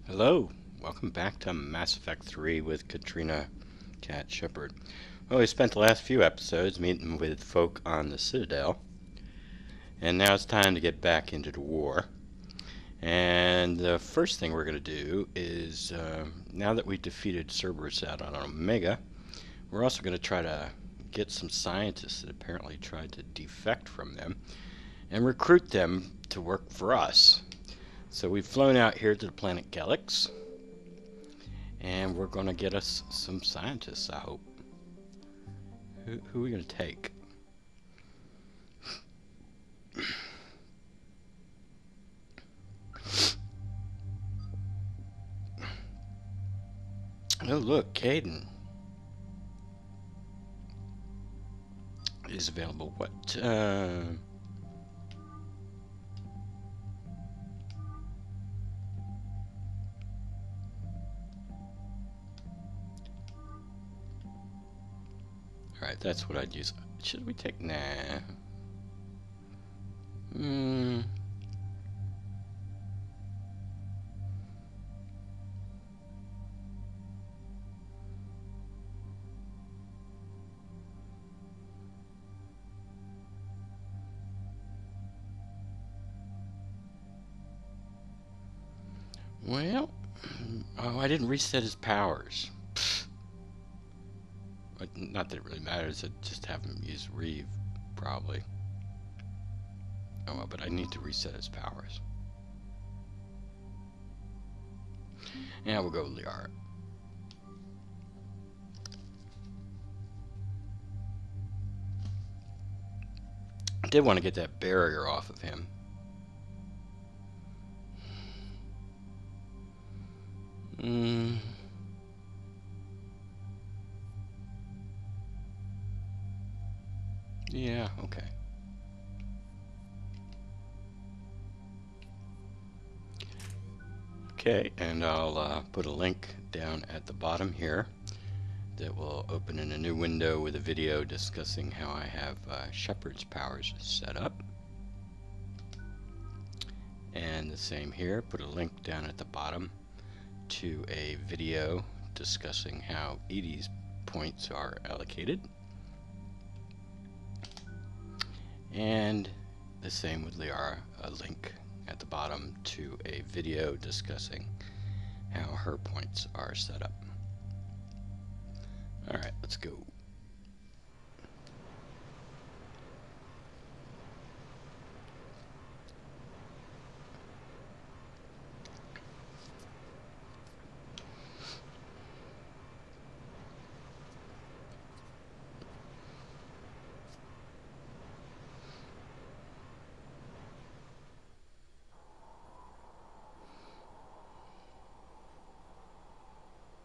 Hello, welcome back to Mass Effect 3 with Katrina Cat Shepard. Well, we spent the last few episodes meeting with folk on the Citadel, and now it's time to get back into the war. And the first thing we're going to do is, now that we defeated Cerberus out on Omega, we're also going to try to get some scientists that apparently tried to defect from them and recruit them to work for us. So we've flown out here to the planet Gellix, and we're going to get us some scientists, I hope. Who are we going to take? Oh, look, Caden is available. What? Alright, that's what I'd use. Should we take... Nah. Well... Oh, I didn't reset his powers. Not that it really matters, I'd just have him use Reeve, probably. Oh, well, but I need to reset his powers. Yeah, we'll go with Liara. I did want to get that barrier off of him. Yeah, okay. Okay, and I'll put a link down at the bottom here that will open in a new window with a video discussing how I have Shepard's powers set up. And the same here, put a link down at the bottom to a video discussing how EDI's points are allocated. And the same with Liara, a link at the bottom to a video discussing how her points are set up. Alright, let's go.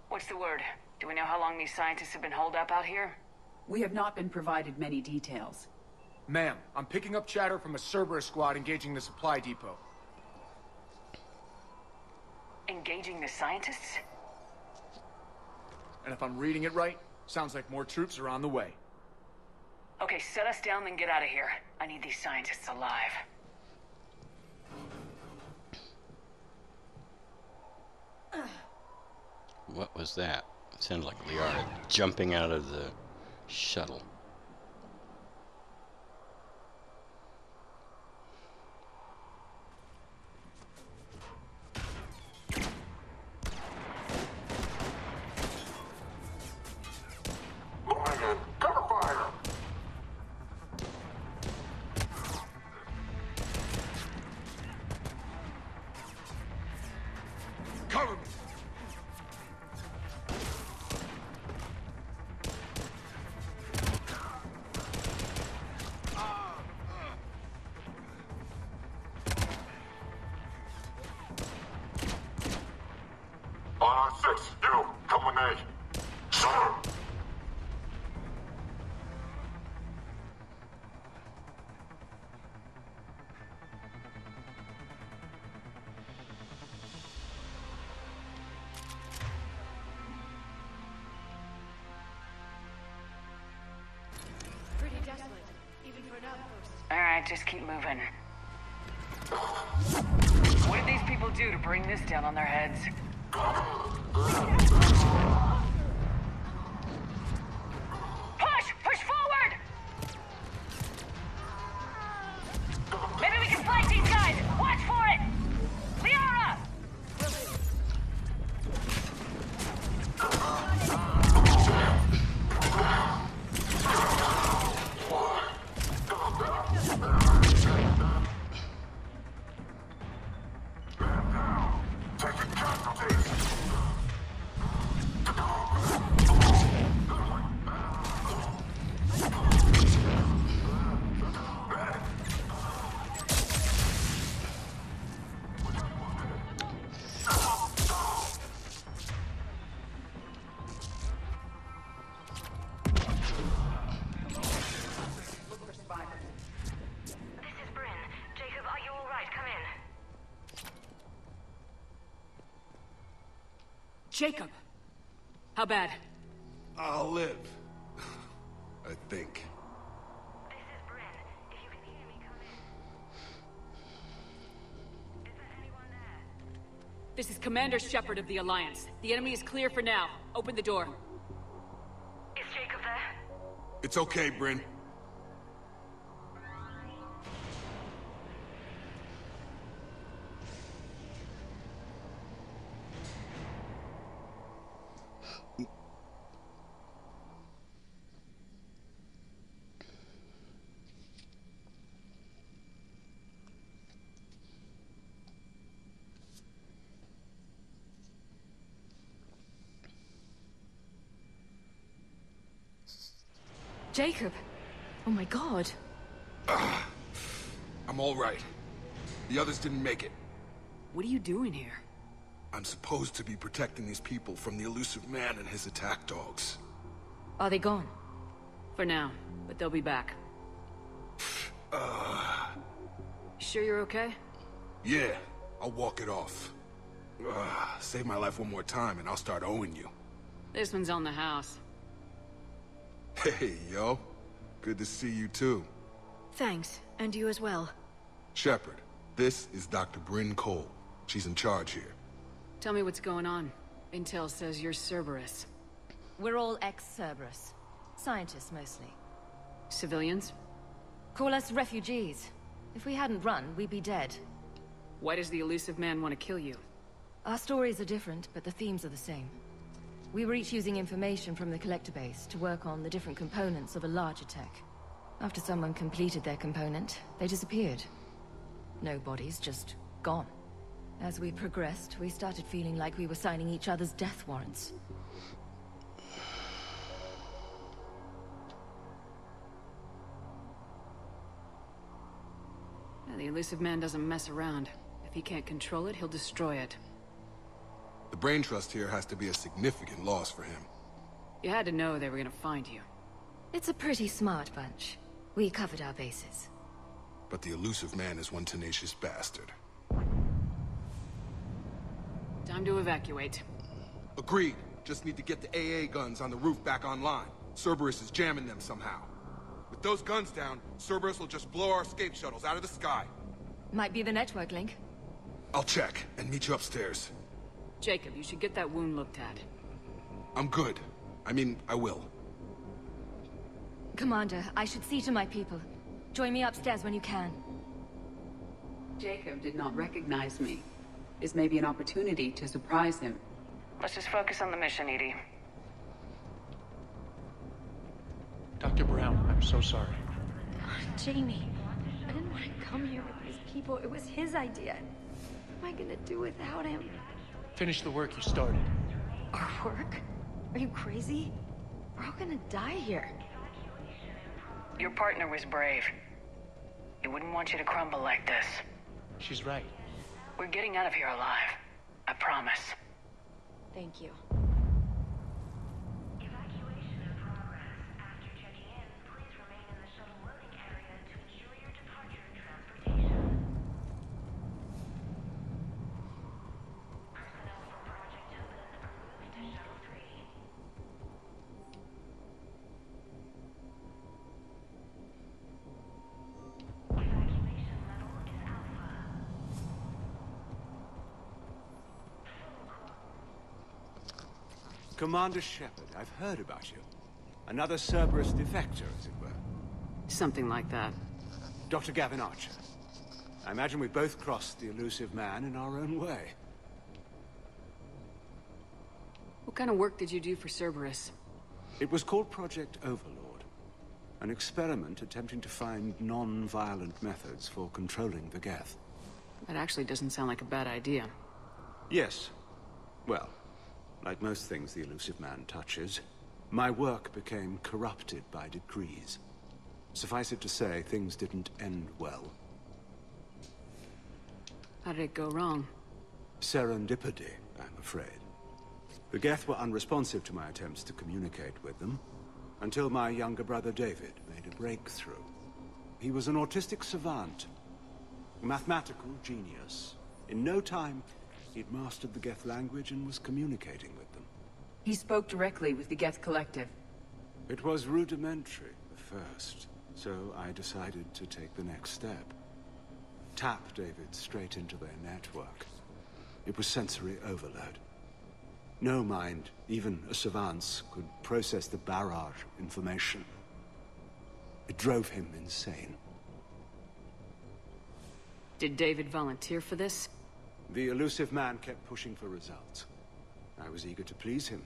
What's the word? Do we know how long these scientists have been holed up out here? We have not been provided many details. Ma'am, I'm picking up chatter from a Cerberus squad engaging the supply depot. Engaging the scientists? And if I'm reading it right, sounds like more troops are on the way. Okay, set us down, then get out of here. I need these scientists alive. What was that? It sounded like Liara jumping out of the shuttle. Cover fire! Cover me! On our 6, you, come with me. Sir! Pretty desolate, even for an outpost. Alright, just keep moving. What did these people do to bring this down on their heads? Push! Push forward! Maybe we can flank these guys! Watch for it! Liara! Taking casualties. This is Bryn. Jacob, are you alright? Come in. Jacob! How bad? I'll live. I think. This is Bryn. If you can hear me, come in. Is there anyone there? This is Commander Shepard of the Alliance. The enemy is clear for now. Open the door. Is Jacob there? It's okay, Bryn. Jacob! Oh my god. I'm all right. The others didn't make it. What are you doing here? I'm supposed to be protecting these people from the elusive man and his attack dogs. Are they gone? For now, but they'll be back. Sure you're okay? Yeah, I'll walk it off. Save my life one more time and I'll start owing you. This one's on the house. Hey, yo. Good to see you too. Thanks, and you as well. Shepard, this is Dr. Bryn Cole. She's in charge here. Tell me what's going on. Intel says you're Cerberus. We're all ex-Cerberus. Scientists, mostly. Civilians? Call us refugees. If we hadn't run, we'd be dead. Why does the elusive man want to kill you? Our stories are different, but the themes are the same. We were each using information from the collector base to work on the different components of a larger tech. After someone completed their component, they disappeared. No bodies, just gone. As we progressed, we started feeling like we were signing each other's death warrants. The elusive man doesn't mess around. If he can't control it, he'll destroy it. The brain trust here has to be a significant loss for him. You had to know they were gonna find you. It's a pretty smart bunch. We covered our bases. But the elusive man is one tenacious bastard. Time to evacuate. Agreed. Just need to get the AA guns on the roof back online. Cerberus is jamming them somehow. With those guns down, Cerberus will just blow our escape shuttles out of the sky. Might be the network link. I'll check and meet you upstairs. Jacob, you should get that wound looked at. I'm good. I mean, I will. Commander, I should see to my people. Join me upstairs when you can. Jacob did not recognize me. This may be an opportunity to surprise him. Let's just focus on the mission, Edie. Dr. Brown, I'm so sorry. Jamie, I didn't want to come here with these people. It was his idea. What am I gonna do without him? Finish the work you started. Our work? Are you crazy? We're all gonna die here. Your partner was brave. He wouldn't want you to crumble like this. She's right. We're getting out of here alive. I promise. Thank you. Evacuation in progress. After checking in, please remain in the shuttle loading area to ensure your departure and transportation. Personnel from Project Open are moved to Shuttle 3. Evacuation level is Alpha. Commander Shepard, I've heard about you. Another Cerberus defector, as it were. Something like that. Dr. Gavin Archer. I imagine we both crossed the elusive man in our own way. What kind of work did you do for Cerberus? It was called Project Overlord. An experiment attempting to find non-violent methods for controlling the Geth. That actually doesn't sound like a bad idea. Yes. Well, like most things the elusive man touches, my work became corrupted by decrees. Suffice it to say, things didn't end well. How did it go wrong? Serendipity, I'm afraid. The Geth were unresponsive to my attempts to communicate with them, until my younger brother David made a breakthrough. He was an autistic savant, a mathematical genius. In no time, he'd mastered the Geth language and was communicating with them. He spoke directly with the Geth Collective. It was rudimentary at first, so I decided to take the next step. Tap David straight into their network. It was sensory overload. No mind, even a savant's, could process the barrage of information. It drove him insane. Did David volunteer for this? The elusive man kept pushing for results. I was eager to please him.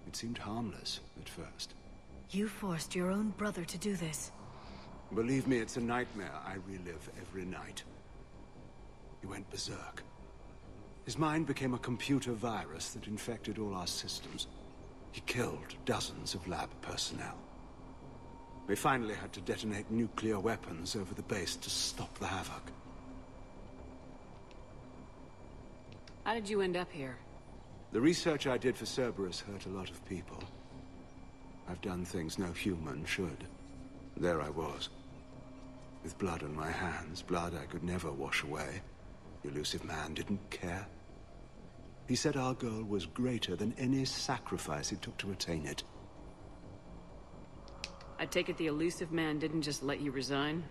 It seemed harmless at first. You forced your own brother to do this. Believe me, it's a nightmare I relive every night. He went berserk. His mind became a computer virus that infected all our systems. He killed dozens of lab personnel. They finally had to detonate nuclear weapons over the base to stop the havoc. How did you end up here? The research I did for Cerberus hurt a lot of people. I've done things no human should. There I was. With blood on my hands, blood I could never wash away. The elusive man didn't care. He said our goal was greater than any sacrifice it took to attain it. I take it the elusive man didn't just let you resign?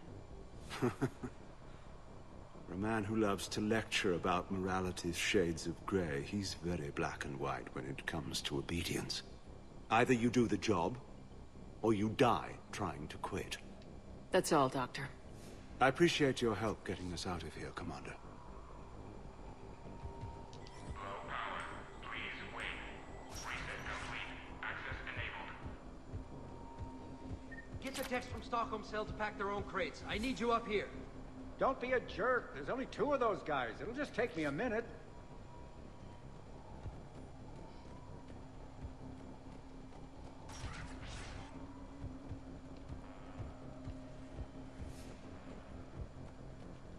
For a man who loves to lecture about morality's shades of grey, he's very black and white when it comes to obedience. Either you do the job, or you die trying to quit. That's all, Doctor. I appreciate your help getting us out of here, Commander. Get the text from Stockholm Cell to pack their own crates. I need you up here. Don't be a jerk. There's only 2 of those guys. It'll just take me a minute.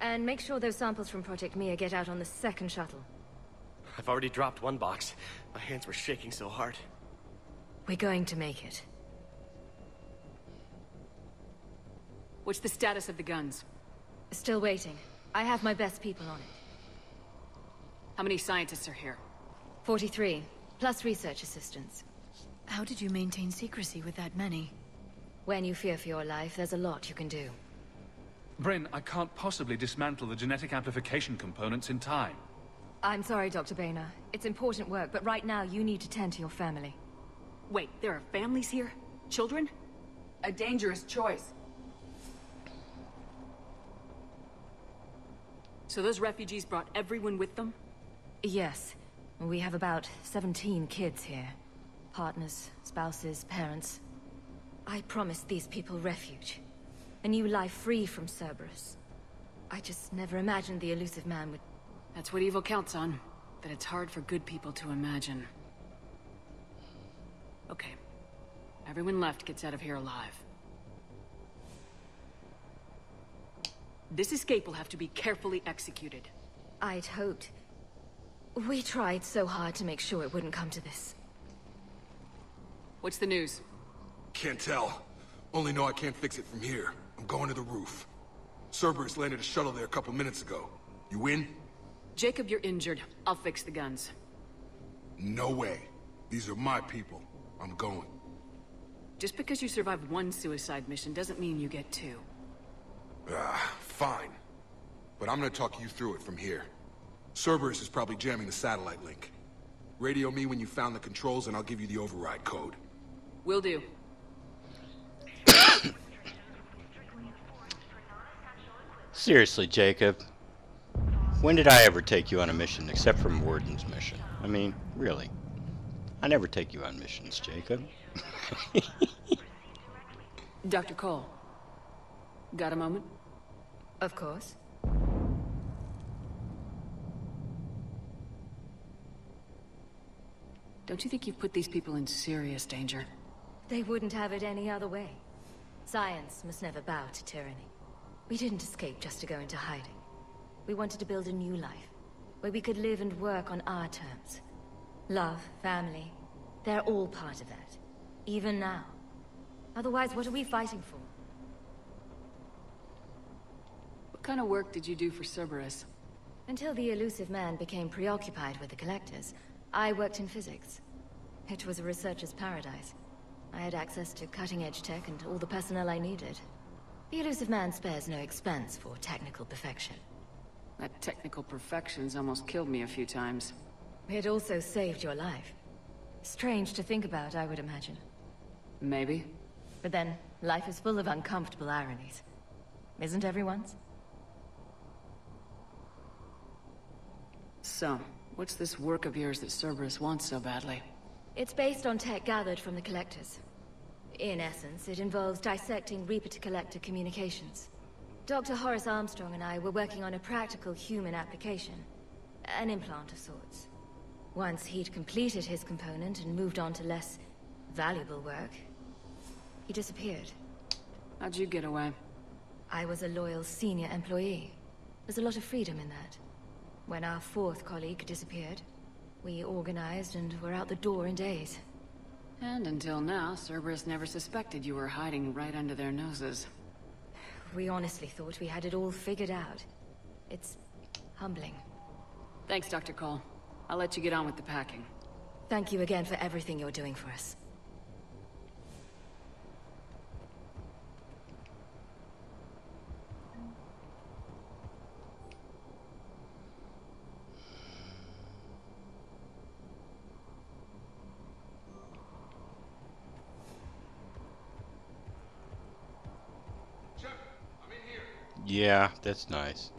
And make sure those samples from Project Mia get out on the second shuttle. I've already dropped one box. My hands were shaking so hard. We're going to make it. What's the status of the guns? Still waiting. I have my best people on it. How many scientists are here? 43, plus research assistants. How did you maintain secrecy with that many? When you fear for your life, there's a lot you can do. Bryn, I can't possibly dismantle the genetic amplification components in time. I'm sorry, Dr. Boehner. It's important work, but right now you need to tend to your family. Wait, there are families here? Children? A dangerous choice. So those refugees brought everyone with them? Yes. We have about 17 kids here. Partners, spouses, parents. I promised these people refuge. A new life free from Cerberus. I just never imagined the elusive man would... That's what evil counts on. That it's hard for good people to imagine. Okay. Everyone left gets out of here alive. This escape will have to be carefully executed. I'd hoped. We tried so hard to make sure it wouldn't come to this. What's the news? Can't tell. Only know I can't fix it from here. I'm going to the roof. Cerberus landed a shuttle there a couple minutes ago. You in? Jacob, you're injured. I'll fix the guns. No way. These are my people. I'm going. Just because you survived one suicide mission doesn't mean you get 2. Fine. But I'm gonna talk you through it from here. Cerberus is probably jamming the satellite link. Radio me when you found the controls and I'll give you the override code. Will do. Seriously, Jacob. When did I ever take you on a mission except for Warden's mission? I mean, really. I never take you on missions, Jacob. Dr. Cole. Got a moment? Of course. Don't you think you've put these people in serious danger? They wouldn't have it any other way. Science must never bow to tyranny. We didn't escape just to go into hiding. We wanted to build a new life, where we could live and work on our terms. Love, family, they're all part of that. Even now. Otherwise, what are we fighting for? What kind of work did you do for Cerberus? Until the elusive man became preoccupied with the Collectors, I worked in physics. It was a researcher's paradise. I had access to cutting-edge tech and all the personnel I needed. The elusive man spares no expense for technical perfection. That technical perfection's almost killed me a few times. It also saved your life. Strange to think about, I would imagine. Maybe. But then, life is full of uncomfortable ironies. Isn't everyone's? So, what's this work of yours that Cerberus wants so badly? It's based on tech gathered from the Collectors. In essence, it involves dissecting Reaper-to-Collector communications. Dr. Horace Armstrong and I were working on a practical human application. An implant of sorts. Once he'd completed his component and moved on to less valuable work, he disappeared. How'd you get away? I was a loyal senior employee. There's a lot of freedom in that. When our fourth colleague disappeared, we organized and were out the door in days. And until now, Cerberus never suspected you were hiding right under their noses. We honestly thought we had it all figured out. It's humbling. Thanks, Dr. Cole. I'll let you get on with the packing. Thank you again for everything you're doing for us. Yeah, that's nice.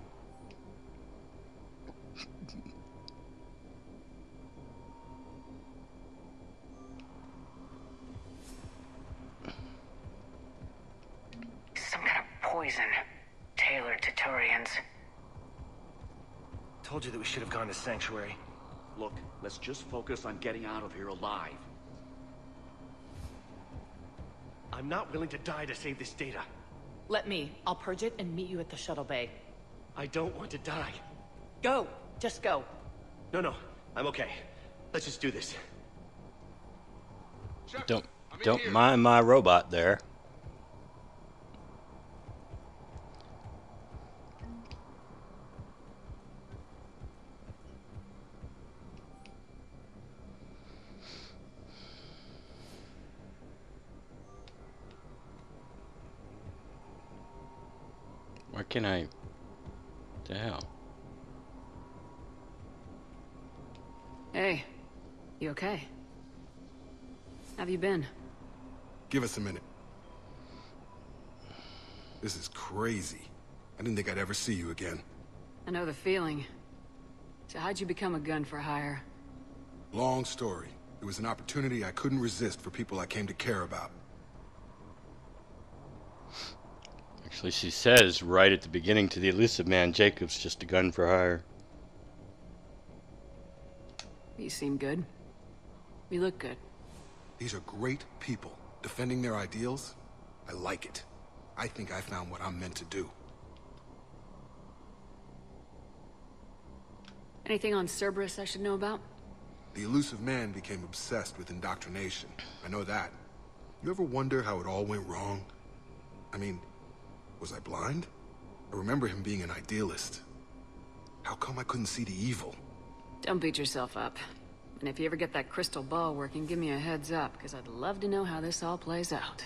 Some kind of poison tailored to Turians. Told you that we should have gone to Sanctuary. Look, let's just focus on getting out of here alive. I'm not willing to die to save this data. Let me. I'll purge it and meet you at the shuttle bay. I don't want to die. Go! Just go. No, I'm okay. Let's just do this. Don't mind my robot there. Why can't I? What the hell? Hey, you okay? Have you been? Give us a minute. This is crazy. I didn't think I'd ever see you again. I know the feeling. So how'd you become a gun for hire? Long story. It was an opportunity I couldn't resist for people I came to care about. Actually, she says right at the beginning to the elusive man, Jacob's just a gun for hire. You seem good. You look good. These are great people. Defending their ideals, I like it. I think I found what I'm meant to do. Anything on Cerberus I should know about? The elusive man became obsessed with indoctrination. I know that. You ever wonder how it all went wrong? I mean, was I blind? I remember him being an idealist. How come I couldn't see the evil? Don't beat yourself up. And if you ever get that crystal ball working, give me a heads up, because I'd love to know how this all plays out.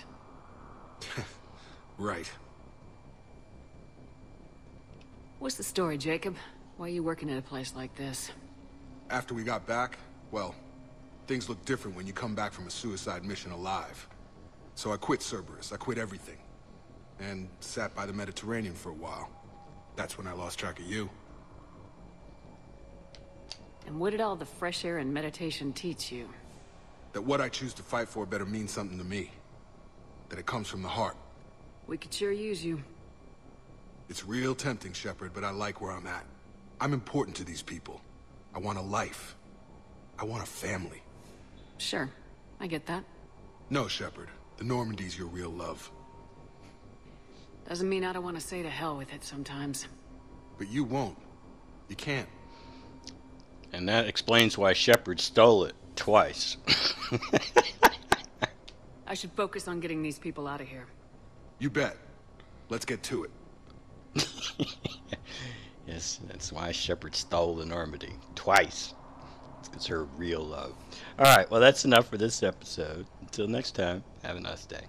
Right. What's the story, Jacob? Why are you working at a place like this? After we got back, Well, things look different when you come back from a suicide mission alive. So I quit Cerberus. I quit everything. And sat by the Mediterranean for a while. That's when I lost track of you. And what did all the fresh air and meditation teach you? That what I choose to fight for better mean something to me. That it comes from the heart. We could sure use you. It's real tempting, Shepard, but I like where I'm at. I'm important to these people. I want a life. I want a family. Sure, I get that. No, Shepard. The Normandy's your real love. Doesn't mean I don't want to say to hell with it sometimes. But you won't. You can't. And that explains why Shepard stole it twice. I should focus on getting these people out of here. You bet. Let's get to it. Yes, that's why Shepard stole the Normandy twice. It's her real love. Alright, well that's enough for this episode. Until next time, have a nice day.